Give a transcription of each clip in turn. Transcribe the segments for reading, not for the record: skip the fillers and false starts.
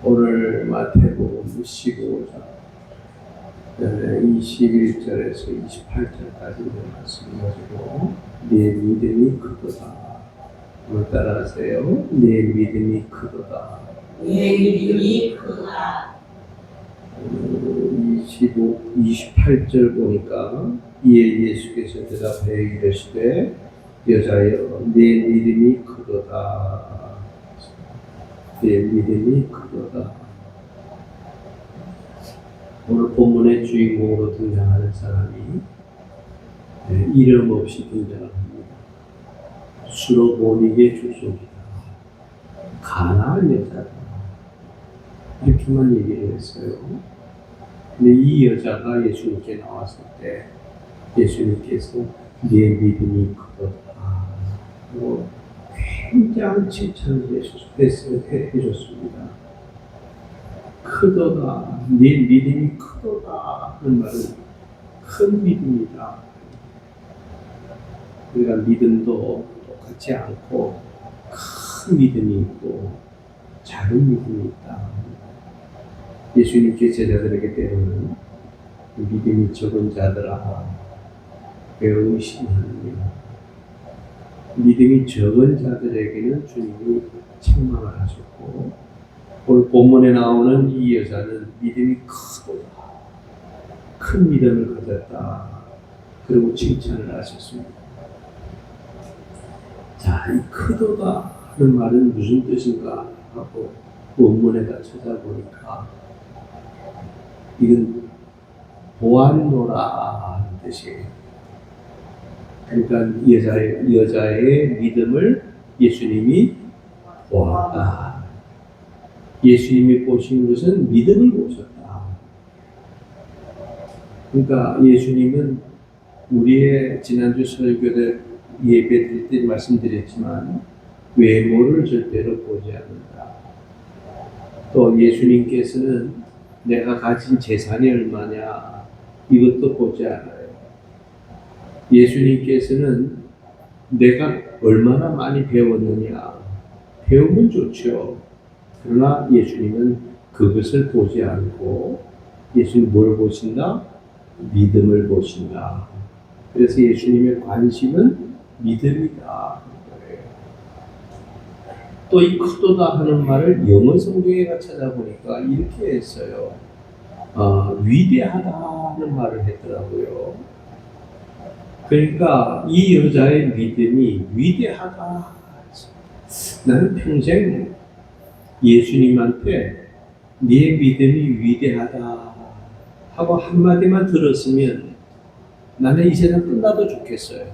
오늘 마태복음 15장 21절에서 28절까지 말씀을 가지고 내 믿음이 크도다. 한번 따라하세요. 내 믿음이 크도다. 내 믿음이 크도다. 28절 보니까 이에 예수께서 대답하여 이르시되 여자여 내 믿음이 크도다. 내 믿음이 크도다. 오늘 본문의 주인공으로 등장하는 사람이 이름 없이 등장합니다. 수로보닉의 족속이다. 가나안 여자다. 이렇게만 얘기를 했어요. 근데 이 여자가 예수님께 나왔을 때 예수님께서 내 믿음이 크도다. 굉장한 칭찬을 해줬습니다. 크도다. 네 믿음이 크도다 하는 말은 큰 믿음이다. 우리가 믿음도 똑같지 않고 큰 믿음이 있고 작은 믿음이 있다. 예수님께 제자들에게 때로는 믿음이 적은 자들아 왜 의심하느냐. 믿음이 적은 자들에게는 주님이 책망을 하셨고 오늘 본문에 나오는 이 여자는 믿음이 크도다. 큰 믿음을 가졌다. 그리고 칭찬을 하셨습니다. 자, 이 크도다 하는 말은 무슨 뜻인가 하고 원문에다 찾아보니까 이건 보았노라 하는 뜻이에요. 그러니까 여자의 믿음을 예수님이 보았다. 예수님이 보신 것은 믿음을 보셨다. 그러니까 예수님은 우리의 지난주 설교 예배 드릴 때 말씀드렸지만 외모를 절대로 보지 않는다. 또 예수님께서는 내가 가진 재산이 얼마냐 이것도 보지 않아요. 예수님께서는 내가 얼마나 많이 배웠느냐 배우면 좋죠. 그러나 예수님은 그것을 보지 않고 예수님 뭘 보신다? 믿음을 보신다. 그래서 예수님의 관심은 믿음이다. 또 이 크도다 하는 말을 영어 성경에 찾아보니까 이렇게 했어요. 위대하다는 말을 했더라고요. 그러니까 이 여자의 믿음이 위대하다. 나는 평생 예수님한테 네 믿음이 위대하다 하고 한마디만 들었으면 나는 이 세상 끝나도 좋겠어요.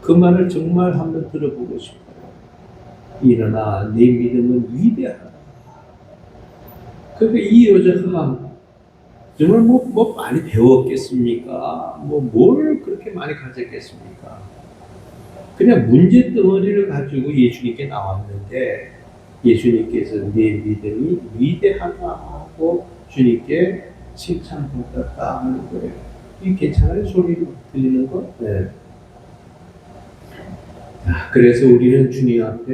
그 말을 정말 한번 들어보고 싶어요. 일어나 네 믿음은 위대하다. 그러니까 이 여자가 정말 뭐 많이 배웠겠습니까? 뭘 그렇게 많이 가졌겠습니까? 그냥 문제 덩어리를 가지고 예수님께 나왔는데 예수님께서 내 믿음이 위대하다고 주님께 칭찬받았다 하는 거예요. 이 괜찮아요? 소리 들리는 거? 네. 그래서 우리는 주님 앞에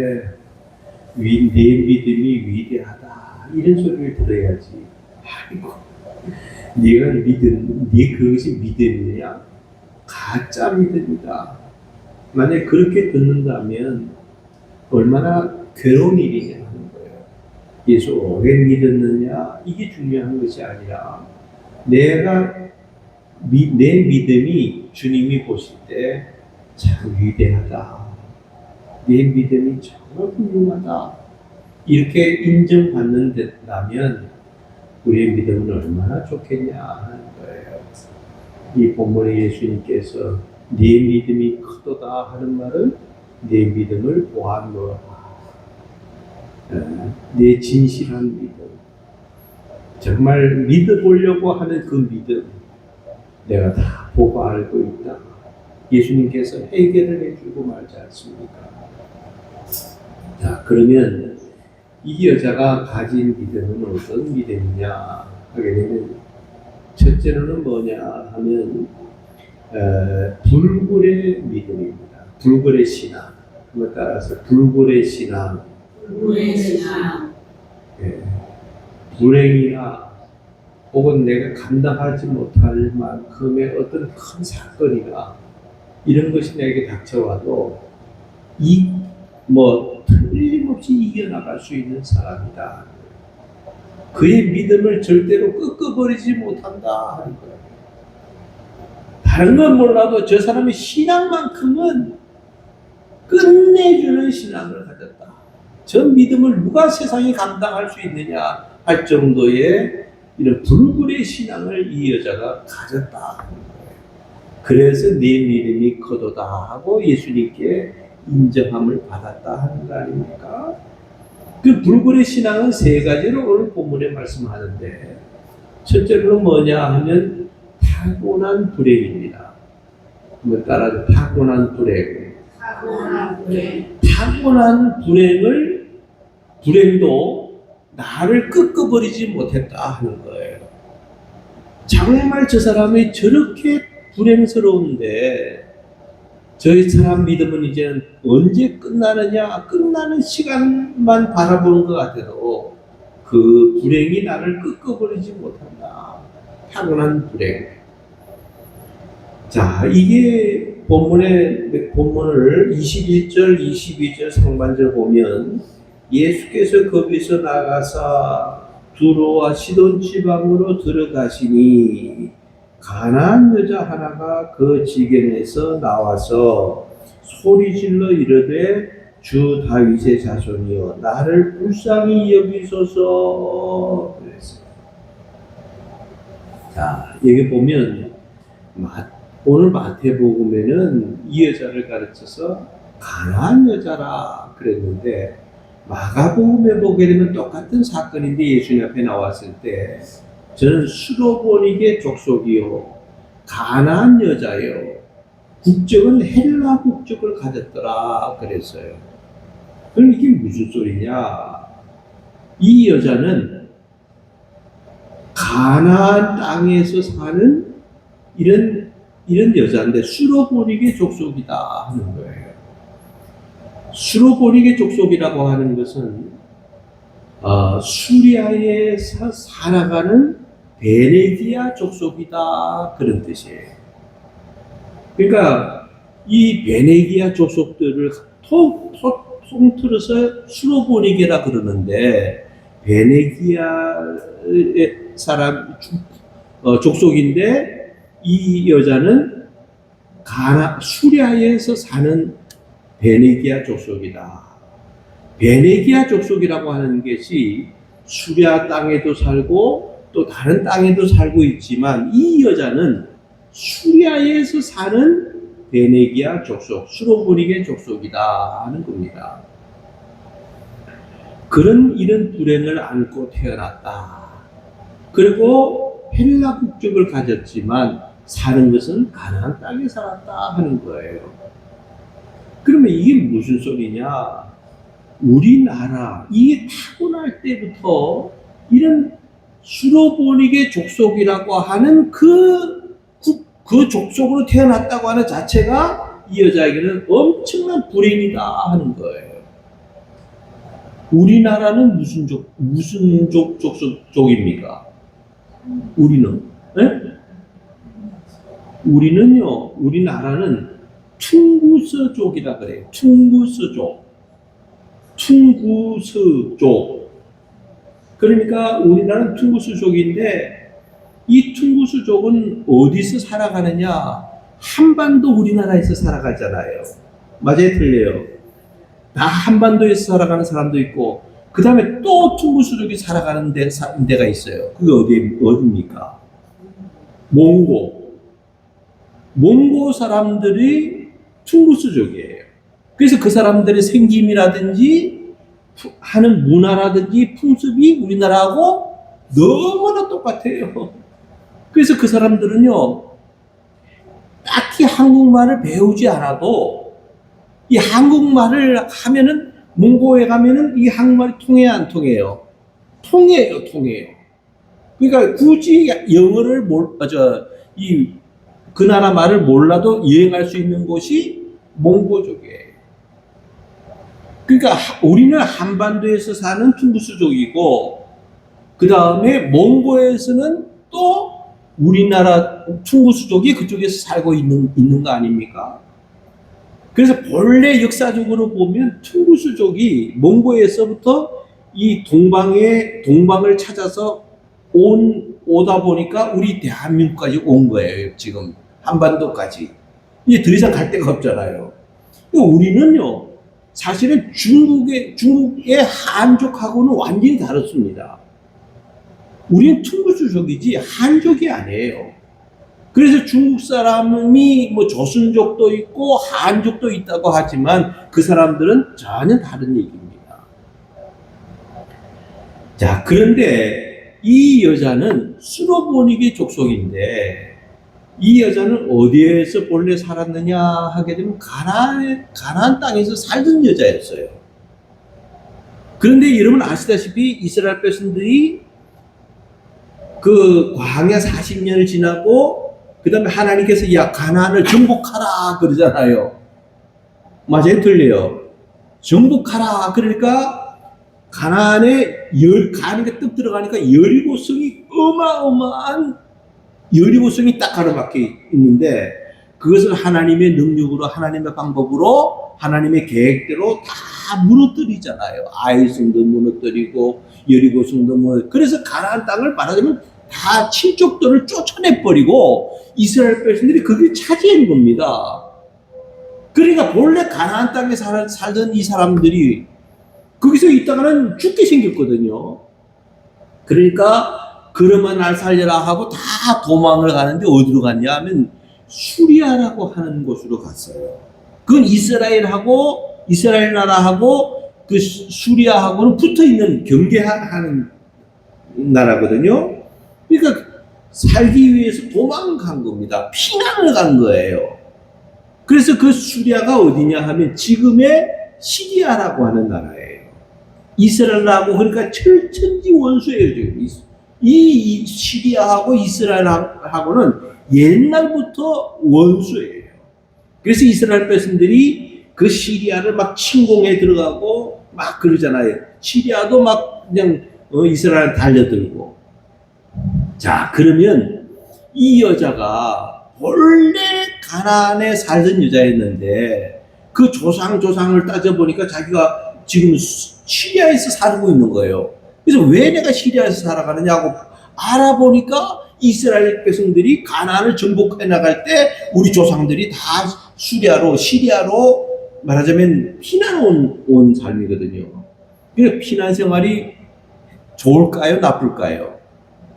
내 믿음이 위대하다 이런 소리를 들어야지. 아이고, 네가 그것이 믿음이냐? 가짜 믿음이다. 만약 그렇게 듣는다면 얼마나 괴로운 일이냐 하는 거예요. 예수 오래 믿었느냐? 이게 중요한 것이 아니라 내 믿음이 주님이 보실 때 참 위대하다. 내 믿음이 정말 훌륭하다. 이렇게 인정받는다면 우리의 믿음은 얼마나 좋겠냐 하는 거예요. 이 본문에 예수님께서 네 믿음이 크도다 하는 말은 내 믿음을 보았노라. 내 진실한 믿음. 정말 믿어보려고 하는 그 믿음. 내가 다 보고 알고 있다. 예수님께서 해결을 해주고 말지 않습니까? 자, 그러면 이 여자가 가진 믿음은 어떤 믿음이냐 하게 되면 첫째로는 뭐냐 하면 불굴의 믿음입니다. 불굴의 신앙. 그에 따라서 불굴의 신앙. 불굴의 신앙. 예. 불행이나 혹은 내가 감당하지 못할 만큼의 어떤 큰 사건이나 이런 것이 내게 닥쳐와도 틀림없이 이겨나갈 수 있는 사람이다. 그의 믿음을 절대로 꺾어버리지 못한다 하는 거예요. 다른 건 몰라도 저 사람의 신앙만큼은 끝내주는 신앙을 가졌다. 저 믿음을 누가 세상에 감당할 수 있느냐 할 정도의 이런 불굴의 신앙을 이 여자가 가졌다 하는 거예요. 그래서 내 믿음이 커도다 하고 예수님께 인정함을 받았다 하는 거 아닙니까? 그 불굴의 신앙은 세 가지로 오늘 본문에 말씀하는데, 첫째로 뭐냐 하면 타고난 불행입니다. 한번 따라서 타고난 불행. 타고난 불행도 나를 꺾어버리지 못했다 하는 거예요. 정말 저 사람이 저렇게 불행스러운데 저 사람 믿음은 이제는 언제 끝나느냐, 끝나는 시간만 바라보는 것 같아도 그 불행이 나를 꺾어버리지 못한다. 타고난 불행. 자, 이게 본문을 21절, 22절 상반절 보면 예수께서 거기서 나가사 두로와 시돈 지방으로 들어가시니 가나안 여자 하나가 그 지경에서 나와서 소리질러 이르되 주 다윗의 자손이여 나를 불쌍히 여기소서 그랬어요. 자, 여기 보면 오늘 마태복음에는 이 여자를 가르쳐서 가나안 여자라 그랬는데 마가복음에 보게 되면 똑같은 사건인데 예수님 앞에 나왔을 때 저는 수로보니게 족속이요 가나안 여자요 국적은 헬라 국적을 가졌더라 그랬어요. 그럼 이게 무슨 소리냐? 이 여자는 가나안 땅에서 사는 이런 여자인데 수로보니게 족속이다 하는 거예요. 수로보니게 족속이라고 하는 것은 수리아에서 살아가는 베네기아 족속이다 그런 뜻이에요. 그러니까 이 베네기아 족속들을 통틀어서 수로보니게라 그러는데 베네기아의 사람 족속인데 이 여자는 수리아에서 사는 베네기아 족속이다. 베네기아 족속이라고 하는 것이 수리아 땅에도 살고 또 다른 땅에도 살고 있지만 이 여자는 수리아에서 사는 베네기아 족속, 수로보니게 족속이다 하는 겁니다. 이런 불행을 안고 태어났다. 그리고 헬라 국적을 가졌지만 사는 것은 가나안 땅에 살았다 하는 거예요. 그러면 이게 무슨 소리냐? 우리나라 이게 타고날 때부터 이런 수로보니게 족속이라고 하는 그 족속으로 태어났다고 하는 자체가 이 여자에게는 엄청난 불행이다 하는 거예요. 우리나라는 무슨 족속입니까? 우리는? 네? 우리나라는 퉁구스족이라 그래요. 퉁구스족. 그러니까 우리나라는 퉁구스족인데 이 퉁구스족은 어디서 살아가느냐? 한반도 우리나라에서 살아가잖아요. 맞아요, 틀려요? 다 한반도에서 살아가는 사람도 있고 그 다음에 또 퉁구스족이 살아가는 데가 있어요. 그게 어디입니까? 몽고 사람들이 퉁구스족이에요. 그래서 그 사람들의 생김이라든지 하는 문화라든지 풍습이 우리나라하고 너무나 똑같아요. 그래서 그 사람들은요, 딱히 한국말을 배우지 않아도 이 한국말을 하면은 몽고에 가면은 이 한국말이 통해야 안 통해요? 통해요. 그러니까 굳이 영어를 그 나라 말을 몰라도 여행할 수 있는 곳이 몽고족이에요. 그러니까 우리는 한반도에서 사는 퉁구스족이고 그 다음에 몽고에서는 또 우리나라 퉁구수족이 그쪽에서 살고 있는 거 아닙니까? 그래서 본래 역사적으로 보면 퉁구수족이 몽고에서부터 이 동방을 찾아서 오다 보니까 우리 대한민국까지 온 거예요. 지금 한반도까지. 이제 더 이상 갈 데가 없잖아요. 우리는요, 사실은 중국의 한족하고는 완전히 다릅니다. 우리는 퉁구수족이지 한족이 아니에요. 그래서 중국 사람이 뭐 조선족도 있고 한족도 있다고 하지만 그 사람들은 전혀 다른 얘기입니다. 자, 그런데 이 여자는 수로보니게 족속인데 이 여자는 어디에서 본래 살았느냐 하게 되면 가나안 땅에서 살던 여자였어요. 그런데 여러분 아시다시피 이스라엘 백성들이 그 광야 40년을 지나고 그 다음에 하나님께서 야 가나안을 정복하라 그러잖아요. 맞아요? 틀려요. 정복하라 그러니까 가나안에 가니까 떡 들어가니까 17성이 어마어마한 17성이 딱 가로막혀 있는데 그것을 하나님의 능력으로 하나님의 방법으로 하나님의 계획대로 다 무너뜨리잖아요. 아이성도 무너뜨리고 여리고성도 무너뜨리고 그래서 가나안 땅을 말하자면 다 친족들을 쫓아내버리고 이스라엘 백성들이 그걸 차지한 겁니다. 그러니까 본래 가나안 땅에 살던 이 사람들이 거기서 있다가는 죽게 생겼거든요. 그러니까 그러면 날 살려라 하고 다 도망을 가는데 어디로 갔냐 하면 수리아라고 하는 곳으로 갔어요. 그건 이스라엘 나라하고 그 수리아하고는 붙어 있는 경계하는 나라거든요. 그러니까 살기 위해서 도망간 겁니다. 피난을 간 거예요. 그래서 그 수리아가 어디냐 하면 지금의 시리아라고 하는 나라예요. 이스라엘하고 그러니까 철천지 원수예요. 이 시리아하고 이스라엘하고는 옛날부터 원수예요. 그래서 이스라엘 백성들이 그 시리아를 막 침공해 들어가고 막 그러잖아요. 시리아도 막 그냥 이스라엘 달려들고. 자, 그러면 이 여자가 원래 가나안에 살던 여자였는데 그 조상을 따져보니까 자기가 지금 시리아에서 살고 있는 거예요. 그래서 왜 내가 시리아에서 살아가느냐고 알아보니까 이스라엘 백성들이 가나안을 정복해 나갈 때 우리 조상들이 다 시리아로 말하자면 피난 온 삶이거든요. 그러니까 피난 생활이 좋을까요? 나쁠까요?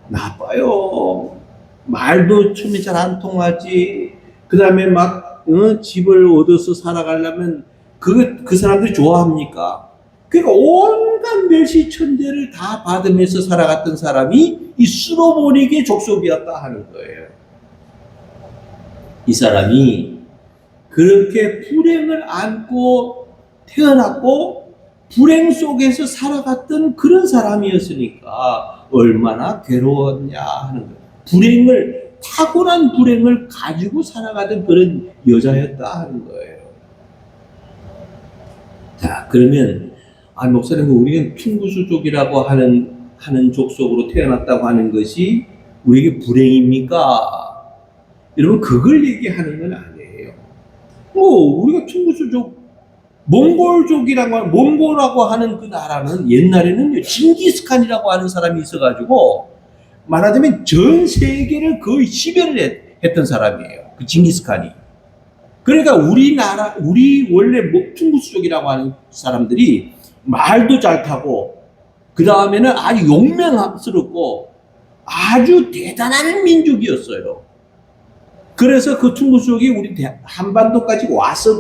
나빠요. 말도 처음에 잘 안 통하지. 그 다음에 막 집을 얻어서 살아가려면 그 사람들이 좋아합니까? 그러니까 온갖 멸시천대를 다 받으면서 살아갔던 사람이 이 수로보닉의 족속이었다 하는 거예요. 이 사람이 그렇게 불행을 안고 태어났고 불행 속에서 살아갔던 그런 사람이었으니까 얼마나 괴로웠냐 하는 거예요. 타고난 불행을 가지고 살아가던 그런 여자였다 하는 거예요. 자, 그러면 목사님, 우리는 퉁구수족이라고 하는 족속으로 태어났다고 하는 것이 우리에게 불행입니까? 여러분, 그걸 얘기하는 건 아니에요. 우리가 퉁구수족, 몽골라고 하는 그 나라는 옛날에는 징기스칸이라고 하는 사람이 있어가지고, 말하자면 전 세계를 거의 지배를 했던 사람이에요. 그 징기스칸이. 그러니까 우리 원래 퉁구수족이라고 하는 사람들이 말도 잘 타고 그 다음에는 아주 용맹스럽고 아주 대단한 민족이었어요. 그래서 그 퉁구수족이 우리 한반도까지 와서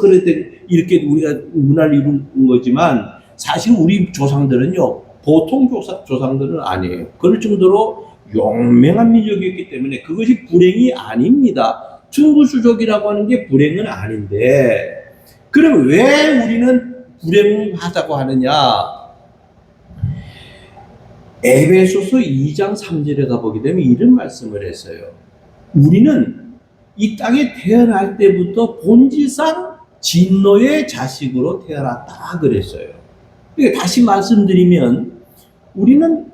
이렇게 우리가 문화를 이룬 거지만 사실 우리 조상들은요 보통 조상들은 아니에요. 그럴 정도로 용맹한 민족이었기 때문에 그것이 불행이 아닙니다. 퉁구수족이라고 하는 게 불행은 아닌데 그럼 왜 우리는 불행하다고 하느냐? 에베소서 2장 3절에 가보게 되면 이런 말씀을 했어요. 우리는 이 땅에 태어날 때부터 본질상 진노의 자식으로 태어났다 그랬어요. 그러니까 다시 말씀드리면 우리는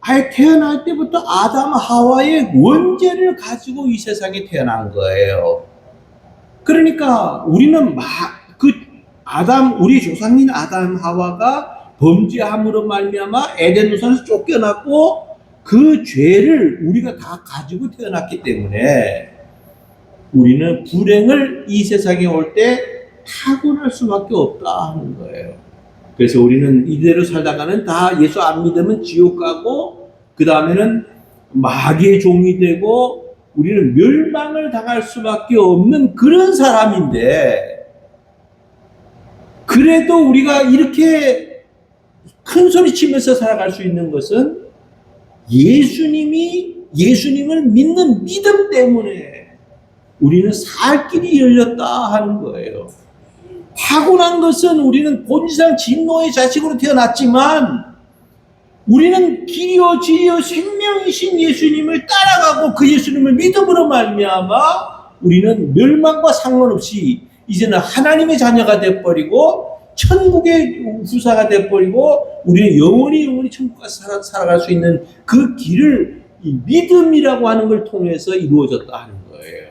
아예 태어날 때부터 아담 하와의 원죄를 가지고 이 세상에 태어난 거예요. 그러니까 우리는 우리 조상인 아담 하와가 범죄함으로 말미암아 에덴 동산에서 쫓겨났고 그 죄를 우리가 다 가지고 태어났기 때문에 우리는 불행을 이 세상에 올 때 타고날 수밖에 없다 하는 거예요. 그래서 우리는 이대로 살다가는 다 예수 안 믿으면 지옥 가고 그 다음에는 마귀의 종이 되고 우리는 멸망을 당할 수밖에 없는 그런 사람인데, 그래도 우리가 이렇게 큰 소리 치면서 살아갈 수 있는 것은 예수님을 믿는 믿음 때문에 우리는 살 길이 열렸다 하는 거예요. 타고난 것은 우리는 본성 진노의 자식으로 태어났지만 우리는 길이요 진리요 생명이신 예수님을 따라가고 그 예수님을 믿음으로 말미암아 우리는 멸망과 상관없이 이제는 하나님의 자녀가 되어버리고 천국의 후사가 되어버리고 우리는 영원히 천국 가서 살아갈 수 있는 그 길을 이 믿음이라고 하는 걸 통해서 이루어졌다 하는 거예요.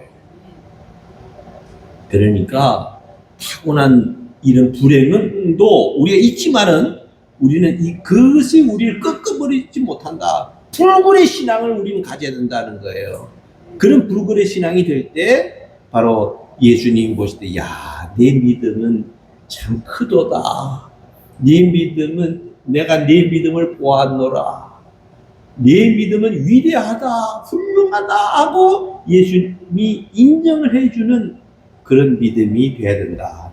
그러니까 타고난 이런 불행은도 우리가 있지만은 우리는 그것이 우리를 꺾어버리지 못한다. 불굴의 신앙을 우리는 가져야 된다는 거예요. 그런 불굴의 신앙이 될 때 바로 예수님 보실 때, 야, 내 믿음은 참 크도다. 내 믿음은 내가 내 믿음을 보았노라. 내 믿음은 위대하다, 훌륭하다 하고 예수님이 인정을 해주는 그런 믿음이 돼야 된다.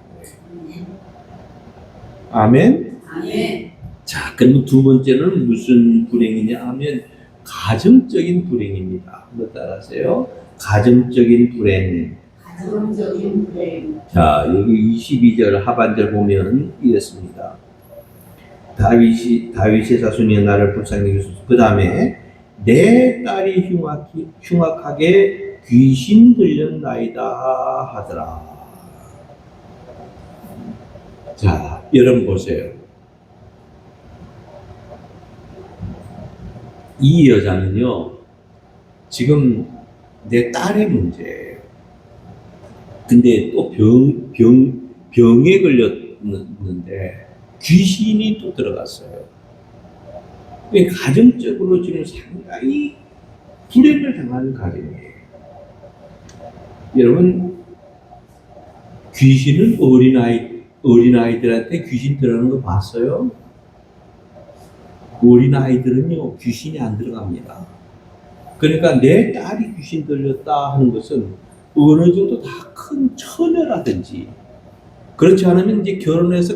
아멘. 아멘. 자, 그럼 두 번째는 무슨 불행이냐 하면 가정적인 불행입니다. 한번 따라하세요. 가정적인 불행. 가정적인 불행. 자, 여기 22절 하반절 보면 이랬습니다. 다윗의 자손이 나를 불쌍히 여기소서. 그 다음에 내 딸이 흉악하게 귀신 들렸나이다 하더라. 자, 여러분 보세요. 이 여자는요, 지금 내 딸의 문제예요. 근데 또 병에 걸렸는데 귀신이 또 들어갔어요. 가정적으로 지금 상당히 불행을 당하는 가정이에요. 여러분, 귀신은 어린아이들한테 귀신 들어가는 거 봤어요? 어린아이들은요, 귀신이 안 들어갑니다. 그러니까 내 딸이 귀신 들렸다 하는 것은 어느 정도 다 큰 처녀라든지, 그렇지 않으면 이제 결혼해서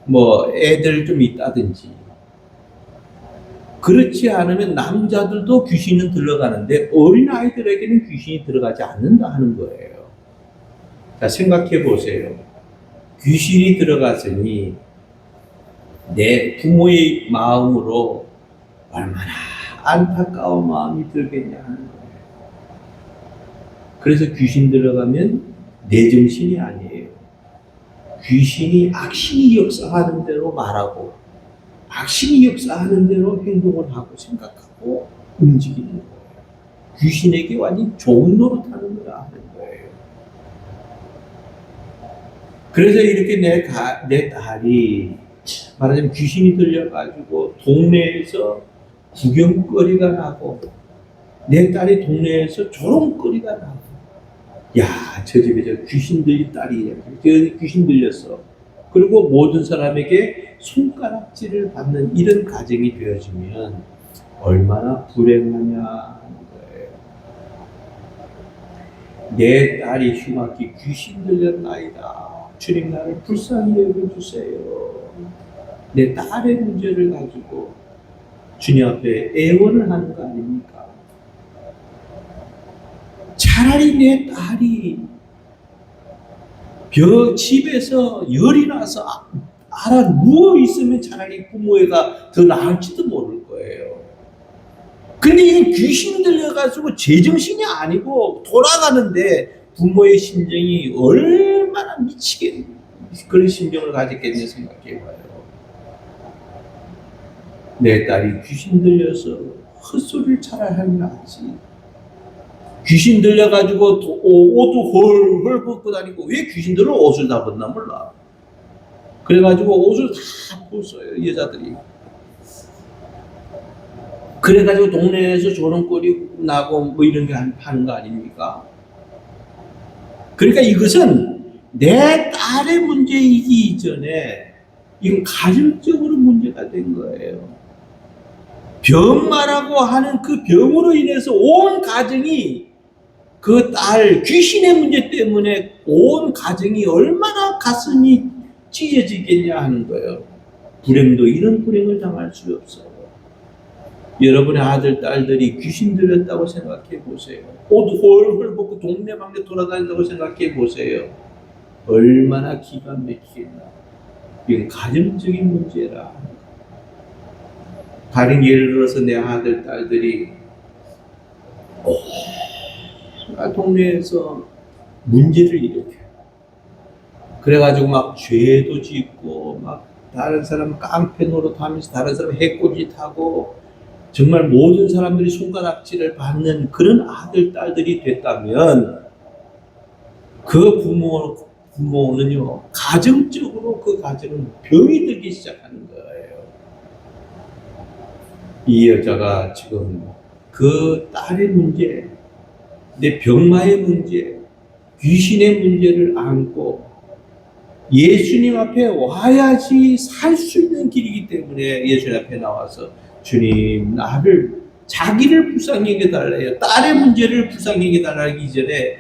뭐 애들 좀 있다든지, 그렇지 않으면 남자들도 귀신은 들어가는데 어린아이들에게는 귀신이 들어가지 않는다 하는 거예요. 자, 생각해 보세요. 귀신이 들어갔으니 내 부모의 마음으로 얼마나 안타까운 마음이 들겠냐 하는 거예요. 그래서 귀신 들어가면 내 정신이 아니에요. 귀신이 악신이 역사하는 대로 말하고 악신이 역사하는 대로 행동을 하고 생각하고 움직이는 거예요. 귀신에게 완전히 좋은 노릇하는 거라 하는 거예요. 그래서 이렇게 내 딸이 말하자면 귀신이 들려가지고 동네에서 구경거리가 나고 내 딸이 동네에서 조롱거리가 나고, 야, 저 집에 저 귀신 들린 딸이 저 귀신 들렸어. 그리고 모든 사람에게 손가락질을 받는 이런 가정이 되어지면 얼마나 불행하냐 하는 거예요. 내 딸이 흉악히 귀신 들렸나이다. 주님, 나를 불쌍히 여겨주세요. 내 딸의 문제를 가지고 주님 앞에 애원을 하는 거 아닙니까? 차라리 내 딸이 집에서 열이 나서 알아 누워 있으면 차라리 부모애가 더 나을지도 모를 거예요. 근데 이건 귀신 들려가지고 제정신이 아니고 돌아가는데 부모의 심정이 얼마나 미치게 그런 심정을 가졌겠냐 생각해봐요. 내 딸이 귀신 들려서 헛소리를 차라리 하면 낫지. 귀신 들려가지고 옷도 헐헐 벗고 다니고, 왜 귀신들은 옷을 다 벗나 몰라. 그래가지고 옷을 다 벗어요, 여자들이. 그래가지고 동네에서 조롱거리 나고 뭐 이런 게 하는 거 아닙니까? 그러니까 이것은 내 딸의 문제이기 이전에 이건 가정적으로 문제가 된 거예요. 병마라고 하는 그 병으로 인해서 온 가정이, 그 딸 귀신의 문제 때문에 온 가정이 얼마나 가슴이 찢어지겠냐 하는 거예요. 불행도 이런 불행을 당할 수 없어요. 여러분의 아들, 딸들이 귀신 들렸다고 생각해 보세요. 옷 홀홀 벗고 동네방네 돌아다닌다고 생각해 보세요. 얼마나 기가 막히겠나. 이건 가정적인 문제라. 다른 예를 들어서 내 아들, 딸들이 동네에서 문제를 일으켜요. 그래가지고 막 죄도 짓고, 막 다른 사람 깡패 노릇하면서 다른 사람 해코짓하고, 정말 모든 사람들이 손가락질을 받는 그런 아들, 딸들이 됐다면, 그 부모는요, 가정적으로 그 가정은 병이 들기 시작하는 거예요. 이 여자가 지금 그 딸의 문제, 내 병마의 문제, 귀신의 문제를 안고 예수님 앞에 와야지 살 수 있는 길이기 때문에 예수님 앞에 나와서 주님, 자기를 불쌍히 여겨달래요. 딸의 문제를 불쌍히 여겨달라기 이전에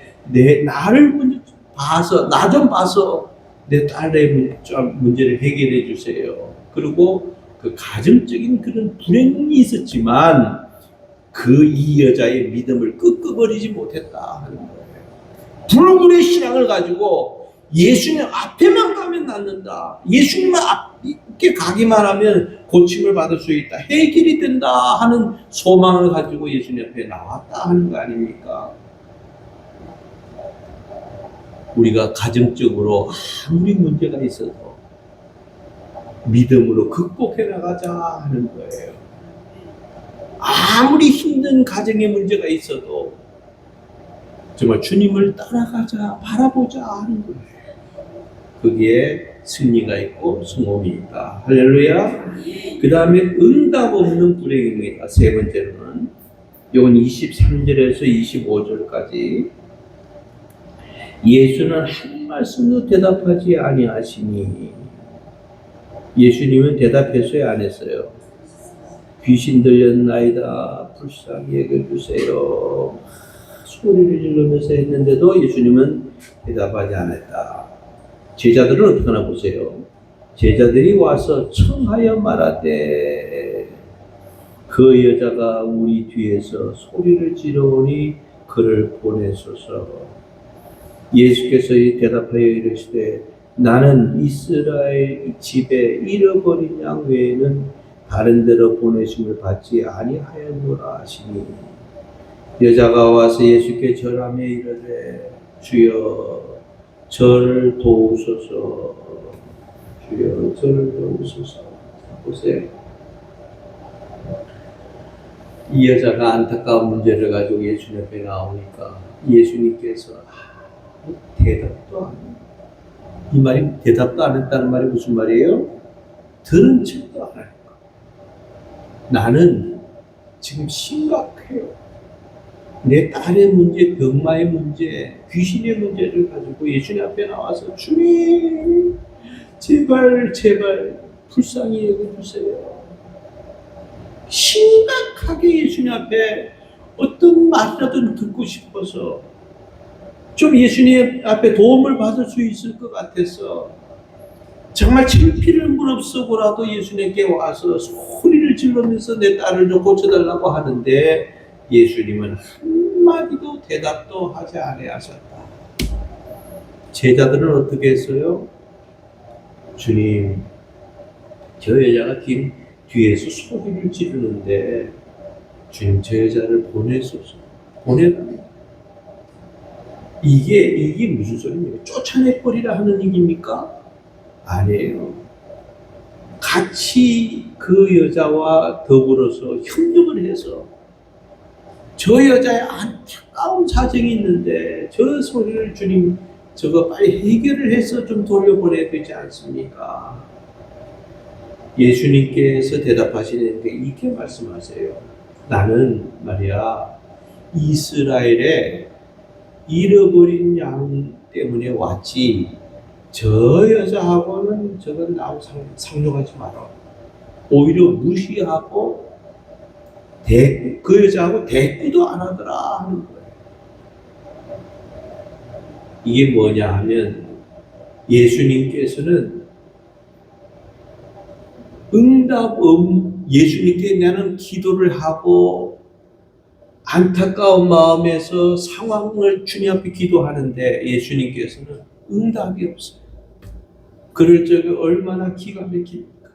나를 먼저 봐서, 나 좀 봐서 내 딸의 문제를 해결해 주세요. 그리고 그 가정적인 그런 불행이 있었지만 이 여자의 믿음을 끄끄버리지 못했다 하는 거예요. 불굴의 신앙을 가지고 예수님 앞에만 가면 낫는다. 예수님 앞에 가기만 하면 고침을 받을 수 있다. 해결이 된다 하는 소망을 가지고 예수님 앞에 나왔다 하는 거 아닙니까? 우리가 가정적으로 아무리 문제가 있어도 믿음으로 극복해 나가자 하는 거예요. 아무리 힘든 가정의 문제가 있어도 정말 주님을 따라가자, 바라보자 하는 거예요. 거기에 승리가 있고 성공이 있다. 할렐루야. 그 다음에 응답 없는 불행입니다. 세 번째로는 이건 23절에서 25절까지 예수는 한 말씀도 대답하지 아니하시니, 예수님은 대답했어요, 안 했어요? 귀신 들렸나이다, 불쌍히 여겨주세요, 소리를 지르면서 했는데도 예수님은 대답하지 않았다. 제자들은 어떻게 하나 보세요. 제자들이 와서 청하여 말하되 그 여자가 우리 뒤에서 소리를 지르오니 그를 보내소서. 예수께서 대답하여 이르시되 나는 이스라엘 집에 잃어버린 양 외에는 다른 데로 보내심을 받지 아니하였노라 하시니, 여자가 와서 예수께 절하며 이르되 주여 저를 도우소서, 주여 저를 도우소서. 보세요. 이 여자가 안타까운 문제를 가지고 예수님 앞에 나오니까 예수님께서 대답도 안 해요. 이 말이 대답도 안 했다는 말이 무슨 말이에요? 들은 척도 안 해요. 나는 지금 심각해요. 내 딸의 문제, 병마의 문제, 귀신의 문제를 가지고 예수님 앞에 나와서 주님 제발 불쌍히 여겨주세요. 심각하게 예수님 앞에 어떤 말이라도 듣고 싶어서, 좀 예수님 앞에 도움을 받을 수 있을 것 같아서 정말 창피를 무릅쓰고라도 예수님께 와서 소리를 지르면서 내 딸을 좀 고쳐달라고 하는데 예수님은 한마디도 대답도 하지 아니하셨다. 제자들은 어떻게 했어요? 주님, 저 여자가 뒤에서 소리를 지르는데 주님 저 여자를 보내소서. 보내랍니다. 이게 무슨 소리입니까? 쫓아내버리라 하는 얘기입니까? 아니에요. 같이 그 여자와 더불어서 협력을 해서 저 여자의 안타까운 사정이 있는데 저 소리를 주님 저거 빨리 해결을 해서 좀 돌려보내야 되지 않습니까? 예수님께서 대답하시는데 이렇게 말씀하세요. 나는 말이야 이스라엘의 잃어버린 양 때문에 왔지 저 여자하고는 저건 나하고 상종하지 마라. 오히려 무시하고 그 여자하고 대꾸도 안 하더라 하는 거예요. 이게 뭐냐 하면 예수님께서는 예수님께 나는 기도를 하고 안타까운 마음에서 상황을 주님 앞에 기도하는데 예수님께서는 응답이 없어요. 그럴 적에 얼마나 기가 막힙니까?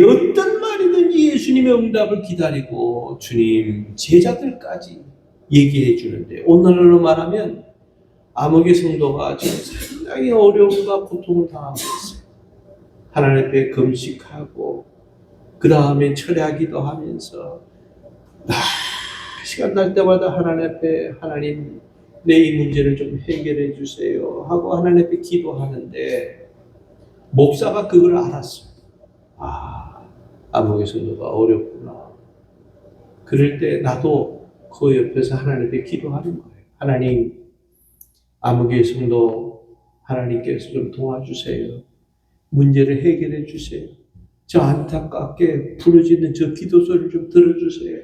어떤 말이든지 예수님의 응답을 기다리고 주님 제자들까지 얘기해 주는데 오늘날로 말하면 암흑의 성도가 지금 상당히 어려움과 고통을 당하고 있어요. 하나님 앞에 금식하고 그 다음에 철야기도 하면서 시간 날 때마다 하나님 앞에 하나님 내 이 문제를 좀 해결해 주세요 하고 하나님 앞에 기도하는데 목사가 그걸 알았어요. 암흑의 성도가 어렵구나. 그럴 때 나도 그 옆에서 하나님 앞에 기도하는 거예요. 하나님, 암흑의 성도 하나님께서 좀 도와주세요. 문제를 해결해 주세요. 저 안타깝게 부르짖는 저 기도 소리를 좀 들어주세요.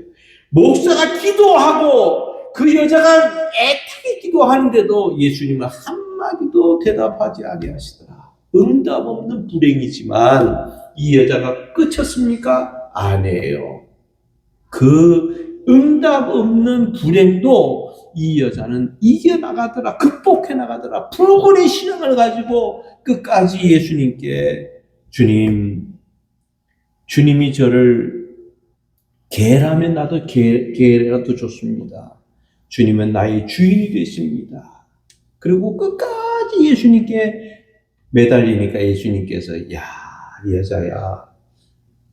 목사가 기도하고 그 여자가 애타게 기도하는데도 예수님은 한마디도 대답하지 아니하시더라. 응답 없는 불행이지만 이 여자가 끝이었습니까? 아니에요. 그 응답 없는 불행도 이 여자는 이겨나가더라. 극복해 나가더라. 불굴의 신앙을 가지고 끝까지 예수님께 주님이 저를 개라면 나도 개라도 좋습니다. 주님은 나의 주인이 되십니다. 그리고 끝까지 예수님께 매달리니까 예수님께서 야 여자야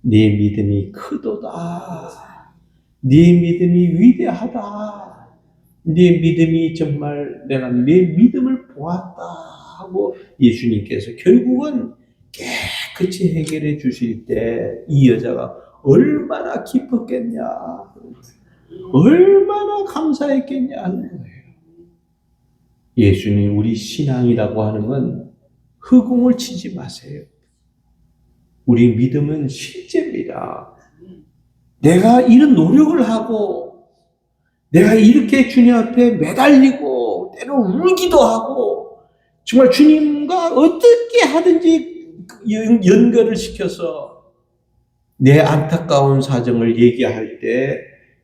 네 믿음이 크도다. 네 믿음이 위대하다. 네 믿음이 정말 내가 네 믿음을 보았다 하고 예수님께서 결국은 깨끗이 해결해 주실 때 이 여자가 얼마나 기뻤겠냐, 얼마나 감사했겠냐 하는 거예요. 예수님 우리 신앙이라고 하는 건 허공을 치지 마세요. 우리 믿음은 실제입니다. 내가 이런 노력을 하고 내가 이렇게 주님 앞에 매달리고 때로 울기도 하고 정말 주님과 어떻게 하든지 연결을 시켜서 내 안타까운 사정을 얘기할 때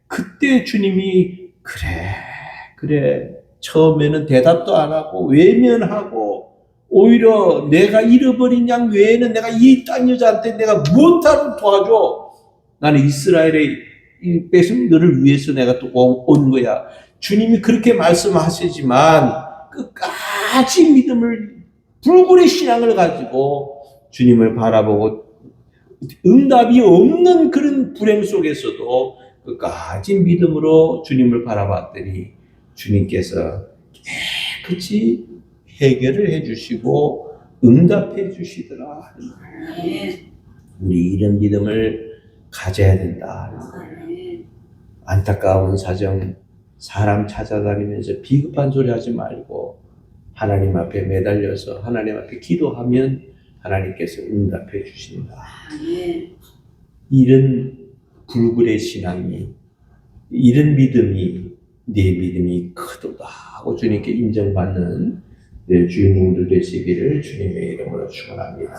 그때 주님이 그래 처음에는 대답도 안 하고 외면하고 오히려 내가 잃어버린 양 외에는 내가 이 딴 여자한테 내가 무엇하러 도와줘. 나는 이스라엘의 뺏은 너를 위해서 내가 또 온 거야. 주님이 그렇게 말씀하시지만 끝까지 믿음을 불굴의 신앙을 가지고 주님을 바라보고 응답이 없는 그런 불행 속에서도 끝까지 믿음으로 주님을 바라봤더니 주님께서 깨끗이 해결을 해주시고 응답해 주시더라. 우리 이런 믿음을 가져야 된다. 안타까운 사정, 사람 찾아다니면서 비겁한 소리 하지 말고 하나님 앞에 매달려서 하나님 앞에 기도하면 하나님께서 응답해 주신다. 이런 불굴의 신앙이, 이런 믿음이 내 믿음이 크도다 하고 주님께 인정받는 내 주인공들 되시기를 주님의 이름으로 축원합니다.